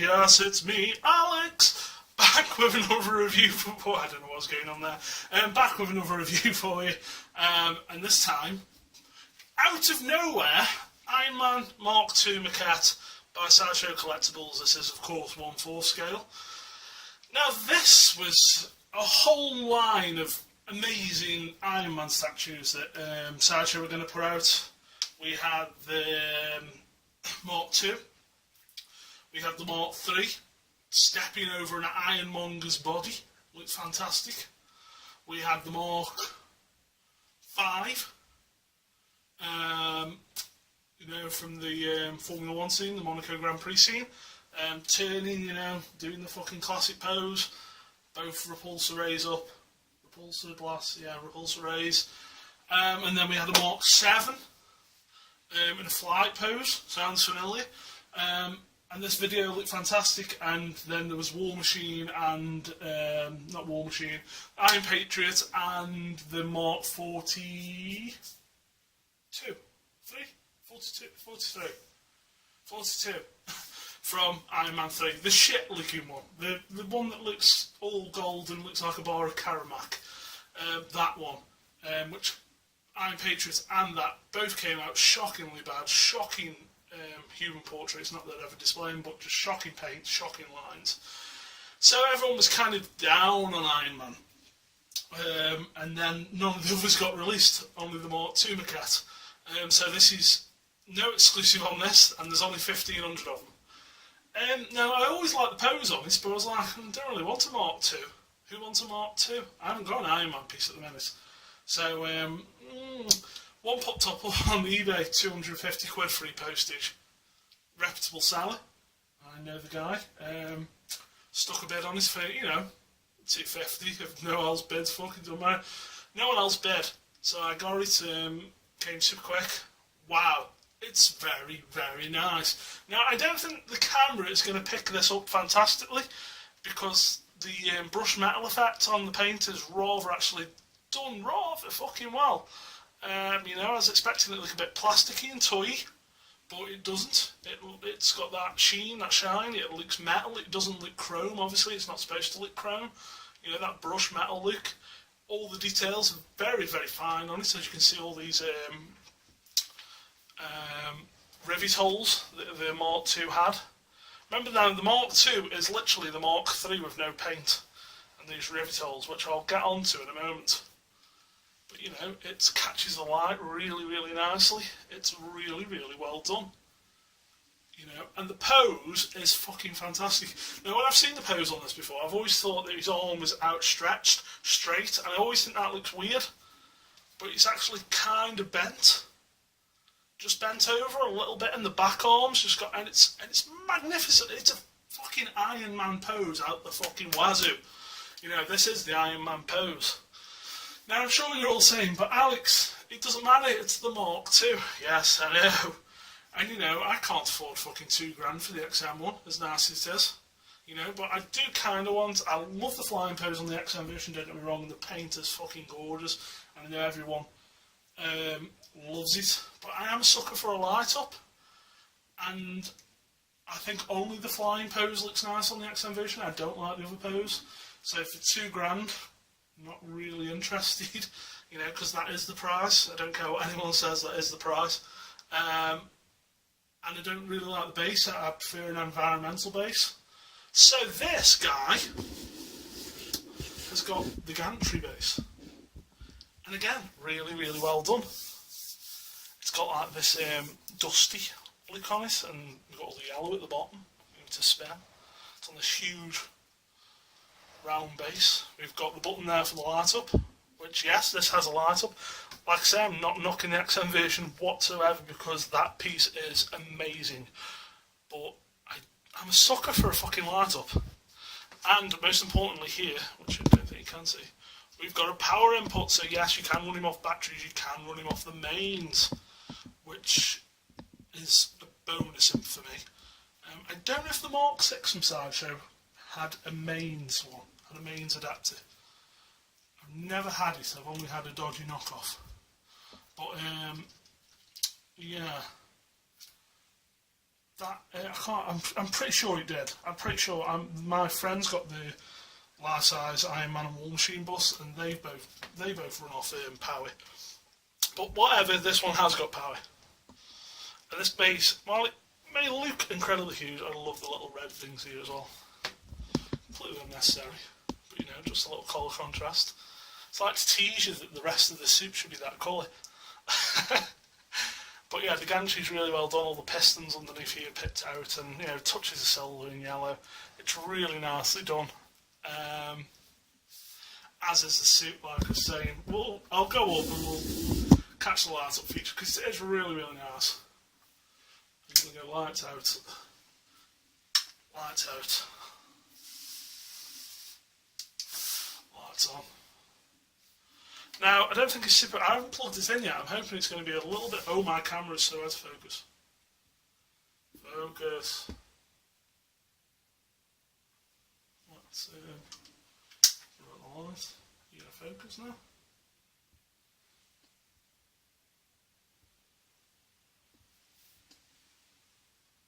yes, it's me, Alex, back with another review for... Oh, I don't know what's going on there. Back with another review for you. And this time, out of nowhere, Ironman Mark II Maquette by Sideshow Collectibles. This is, of course, 1/4 scale. Now, this was a whole line of amazing Ironman statues that Sideshow were going to put out. We had the Mark II. We had the Mark III stepping over an ironmonger's body. Looked fantastic. We had the Mark V, from the Formula 1 scene, the Monaco Grand Prix scene. Turning, doing the fucking classic pose. Both repulsor rays up. Repulsor rays. And then we had a Mark VII in a flight pose. Sounds familiar. And this video looked fantastic. And then there was War Machine and not War Machine, Iron Patriot and the Mark 42 from Iron Man 3, the shit looking one, the one that looks all gold and looks like a bar of Karamak, that one, which Iron Patriot and that both came out shockingly bad, shocking human portraits, not that I ever display them, but just shocking paint, shocking lines. So everyone was kind of down on Iron Man, and then none of the others got released, only the Mark II Maquette. So this is no exclusive on this, and there's only 1,500 of them. Now, I always like the pose on this, but I was like, I don't really want a Mark II. Who wants a Mark II? I haven't got an Iron Man piece at the minute. So, one popped up on eBay, 250 quid free postage. Reputable seller. I know the guy. Stuck a bid on his feet, 250. If no one else bids, fucking don't matter. No one else bid. So I got it, came super quick. Wow. It's very, very nice. Now, I don't think the camera is going to pick this up fantastically because the brush metal effect on the paint is actually done rather fucking well. I was expecting it to look a bit plasticky and toy, but it doesn't. It's got that sheen, that shine. It looks metal. It doesn't look chrome, obviously. It's not supposed to look chrome. That brush metal look. All the details are very, very fine on it. As you can see, all these rivet holes that the Mark II had. Remember now, the Mark II is literally the Mark III with no paint and these rivet holes, which I'll get onto in a moment. But it catches the light really, really nicely. It's really, really well done. And the pose is fucking fantastic. Now, when I've seen the pose on this before, I've always thought that his arm was outstretched, straight, and I always think that looks weird. But it's actually kind of bent. Just bent over a little bit, and the back arms and it's magnificent. It's a fucking Iron Man pose out the fucking wazoo. This is the Iron Man pose. Now, I'm sure you're all saying, but Alex, it doesn't matter, it's the Mark II. Yes, I know. And I can't afford fucking $2,000 for the XM one, as nice as it is. But I do kind of want. I love the flying pose on the XM version, don't get me wrong, and the paint is fucking gorgeous, and I know everyone loves it, but I am a sucker for a light up, and I think only the flying pose looks nice on the XM version. I don't like the other pose, so for $2,000, I'm not really interested, because that is the price. I don't care what anyone says, that is the price. And I don't really like the base. I prefer an environmental base. So this guy has got the gantry base, and again, really, really well done. It's got like this dusty look on it, and we've got all the yellow at the bottom to spin. It's on this huge round base. We've got the button there for the light up, which, yes, this has a light up. Like I say, I'm not knocking the XM version whatsoever because that piece is amazing. But I'm a sucker for a fucking light up. And most importantly here, which I don't think you can see, we've got a power input, so yes, you can run him off batteries, you can run him off the mains, which is a bonus for me. I don't know if the Mark VI from Sideshow had a mains one, had a mains adapter. I've never had it, I've only had a dodgy knockoff. But, yeah. that I can't. I'm pretty sure it did. I'm pretty sure. My friend's got the life size Ironman and War Machine bus, and they both run off power. But whatever, this one has got power. And this base, while it may look incredibly huge, I love the little red things here as well. Completely unnecessary, but just a little colour contrast. It's like to tease you that the rest of the suit should be that colour. But yeah, the gantry's really well done. All the pistons underneath here picked out, and touches of silver and yellow. It's really nicely done. As is the suit, like I was saying. I'll go up and we'll catch the light up feature because it is really, really nice. I'm going to go lights out. Lights out. Lights on. Now, I don't think it's super. I haven't plugged it in yet. I'm hoping it's going to be a little bit. Oh, my camera's so out of focus. Focus. Let's run the light. You going to focus now?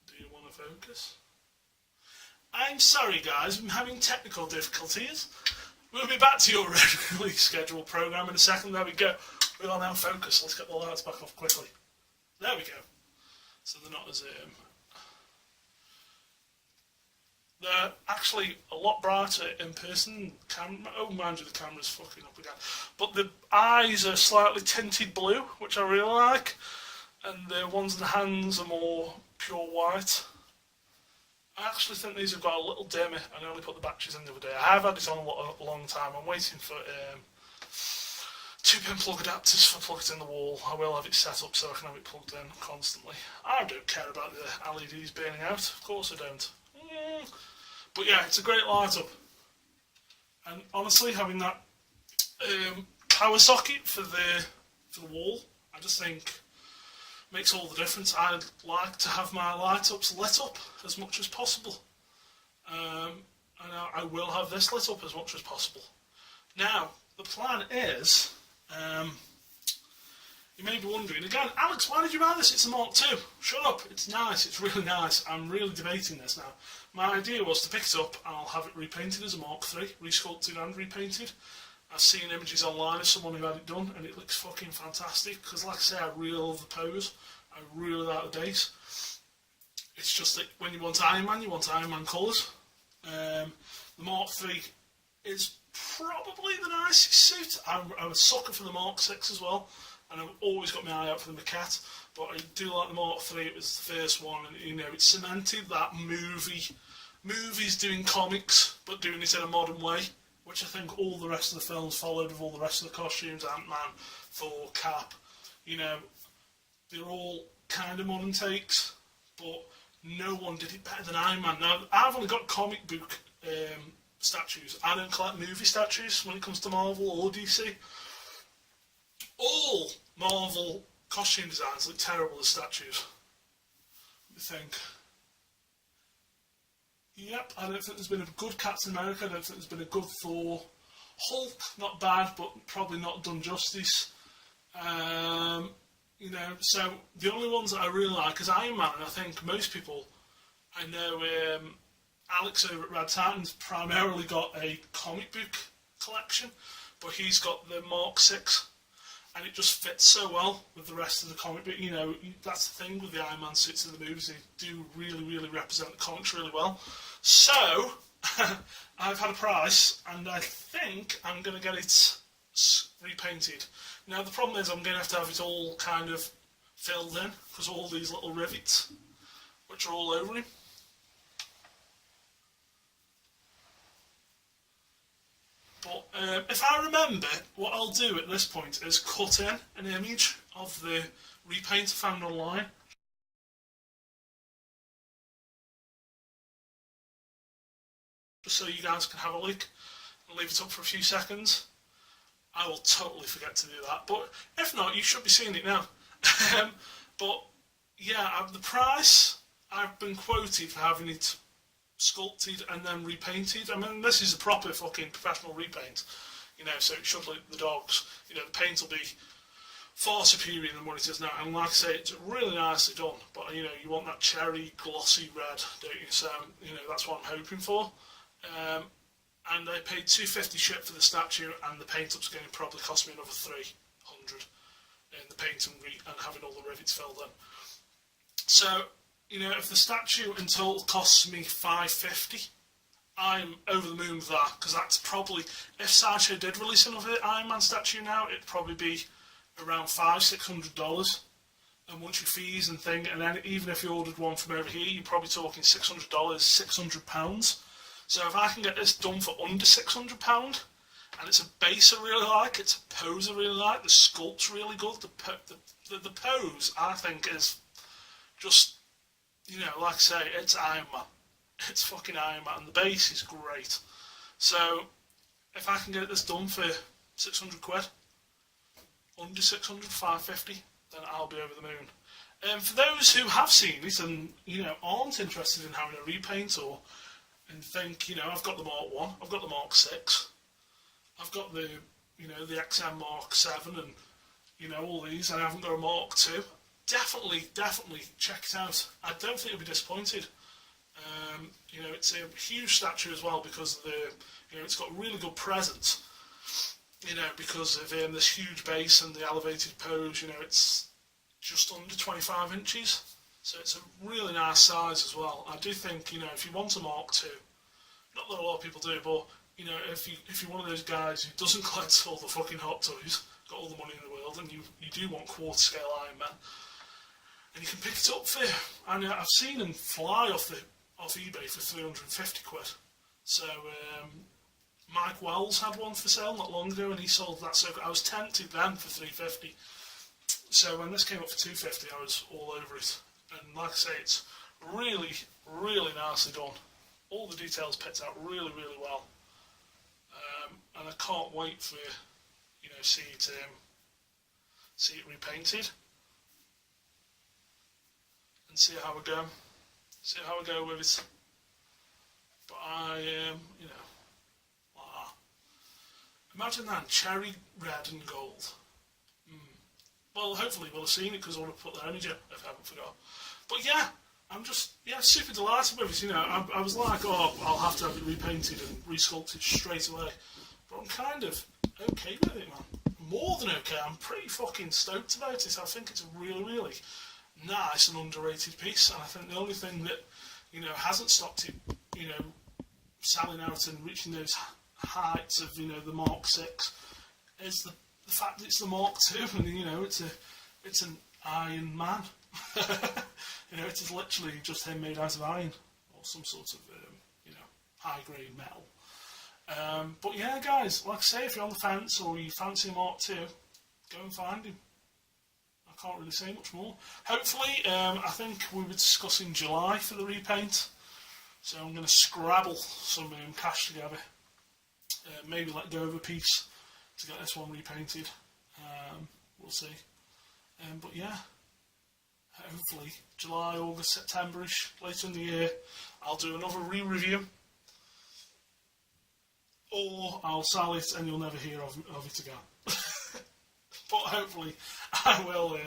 Do you want to focus? I'm sorry, guys. I'm having technical difficulties. We'll be back to your regularly scheduled programme in a second. There we go. We are now focused. Let's get the lights back off quickly. There we go. So they're not as... they're actually a lot brighter in person. Oh, mind you, the camera's fucking up again. But the eyes are slightly tinted blue, which I really like. And the ones in the hands are more pure white. I actually think these have got a little dimmer. I only put the batteries in the other day. I have had it on a long time. I'm waiting for 2-pin plug adapters for plugged in the wall. I will have it set up so I can have it plugged in constantly. I don't care about the LEDs burning out. Of course I don't. But yeah, it's a great light up. And honestly, having that power socket for the wall, I just think makes all the difference. I'd like to have my light ups lit up as much as possible. And I will have this lit up as much as possible. Now, the plan is, you may be wondering, again, Alex, why did you buy this? It's a Mark II. Shut up, it's nice, it's really nice. I'm really debating this now. My idea was to pick it up and I'll have it repainted as a Mark III, resculpted and repainted. I've seen images online of someone who had it done and it looks fucking fantastic because, like I say, I really love the pose. I really like the base. It's just that when you want Ironman colours. The Mark III is probably the nicest suit. I'm a sucker for the Mark VI as well, and I've always got my eye out for the Maquette, but I do like the Mark III. It was the first one, and it cemented that movies doing comics, but doing it in a modern way, which I think all the rest of the films followed with all the rest of the costumes, Ant-Man, Thor, Cap, they're all kind of modern takes, but no one did it better than Iron Man. Now, I've only got comic book statues. I don't collect movie statues when it comes to Marvel or DC. All Marvel costume designs look terrible as statues. I think. Yep, I don't think there's been a good Captain America. I don't think there's been a good Thor. Hulk, not bad, but probably not done justice. So the only ones that I really like is Iron Man, and I think most people, I know Alex over at Red Titan's primarily got a comic book collection, but he's got the Mark VI, and it just fits so well with the rest of the comic book. That's the thing with the Iron Man suits in the movies, they do really, really represent the comics really well. So, I've had a price, and I think I'm going to get it repainted. Now the problem is I'm going to have it all kind of filled in because all these little rivets which are all over him. But if I remember, what I'll do at this point is cut in an image of the repaint I found online. Just so you guys can have a look and leave it up for a few seconds. I will totally forget to do that, but if not, you should be seeing it now. But yeah, the price, I've been quoted for having it sculpted and then repainted. I mean, this is a proper fucking professional repaint, so it should look the dogs. The paint will be far superior than what it is now. And like I say, it's really nicely done. But you know, you want that cherry glossy red, don't you? So you know, that's what I'm hoping for. And I paid $250 ship for the statue, and the paint up's going to probably cost me another $300 in the paint and having all the rivets filled in. So you know, if the statue in total costs me $550, I'm over the moon with that, because that's probably, if Sideshow did release another Iron Man statue now, it'd probably be around $500-600. And once your fees and thing, and then even if you ordered one from over here, you're probably talking $600, £600. So if I can get this done for under £600, and it's a base I really like, it's a pose I really like, the sculpt's really good, the pose I think is just, you know, like I say, it's Iron Man. It's fucking Iron Man, and the base is great. So if I can get this done for £600, under 600, 550, then I'll be over the moon. And for those who have seen it and, you know, aren't interested in having a repaint and think, you know, I've got the Mark 1, I've got the Mark 6, I've got the, you know, the XM Mark 7 and, you know, all these, and I haven't got a Mark 2, definitely check it out. I don't think you'll be disappointed. You know, it's a huge statue as well because of the, you know, it's got a really good presence. You know, because of this huge base and the elevated pose. You know, it's just under 25 inches, so it's a really nice size as well. I do think, you know, if you want a Mark II, not that a lot of people do, but you know, if you're one of those guys who doesn't collect all the fucking hot toys, got all the money in the world, and you do want quarter scale Iron Man, and you can pick it up for, and I've seen them fly off eBay for £350. So Mike Wells had one for sale not long ago, and he sold that. So I was tempted then for £350. So when this came up for £250, I was all over it. And like I say, it's really, really nicely done. All the details picked out really, really well. And I can't wait for, you know, see it repainted and see how we go. See how we go with it. But you know, wow. Imagine that, cherry red and gold. Well, hopefully we'll have seen it because I want to put that energy up if I haven't forgot. But yeah, I'm just, super delighted with it. You know, I was like, oh, I'll have to have it repainted and resculpted straight away. But I'm kind of okay with it, man. More than okay. I'm pretty fucking stoked about it. I think it's a really, really nice and underrated piece. And I think the only thing that, you know, hasn't stopped it, you know, selling out and reaching those heights of, you know, the Mark 6 is the fact that it's the Mark 2, and you know, it's an Iron Man. You know, it is literally just him made out of iron or some sort of you know, high grade metal. But yeah, guys, like I say, if you're on the fence or you fancy a Mark 2, go and find him. I can't really say much more. Hopefully, I think we were discussing July for the repaint, so I'm going to scrabble some cash together. Maybe let go of a piece to get this one repainted. We'll see. But yeah, hopefully July, August, September-ish, later in the year, I'll do another re-review, or I'll sell it and you'll never hear of it again. But hopefully I will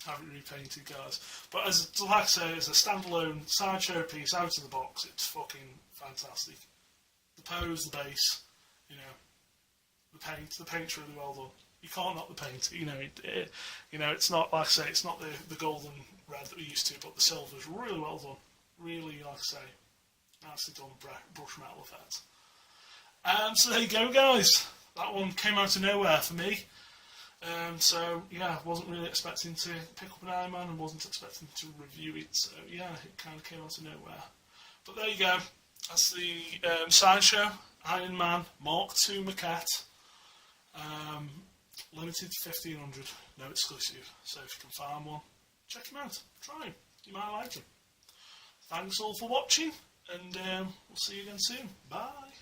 have it repainted, guys. But like I say, as a standalone Sideshow piece out of the box, it's fucking fantastic. The pose, the base, you know, the paint's really well done. You can't knock the paint. You know, you know, it's not, like I say, it's not the golden red that we used to, but the silver's really well done. Really, like I say, nicely done brush metal effect. So there you go, guys. That one came out of nowhere for me. So yeah, I wasn't really expecting to pick up an Iron Man and wasn't expecting to review it. So yeah, it kind of came out of nowhere. But there you go. That's the Sideshow Iron Man Mark II Maquette. Limited 1500, no exclusive. So if you can find one, check him out. Try him. You might like him. Thanks all for watching, and we'll see you again soon. Bye.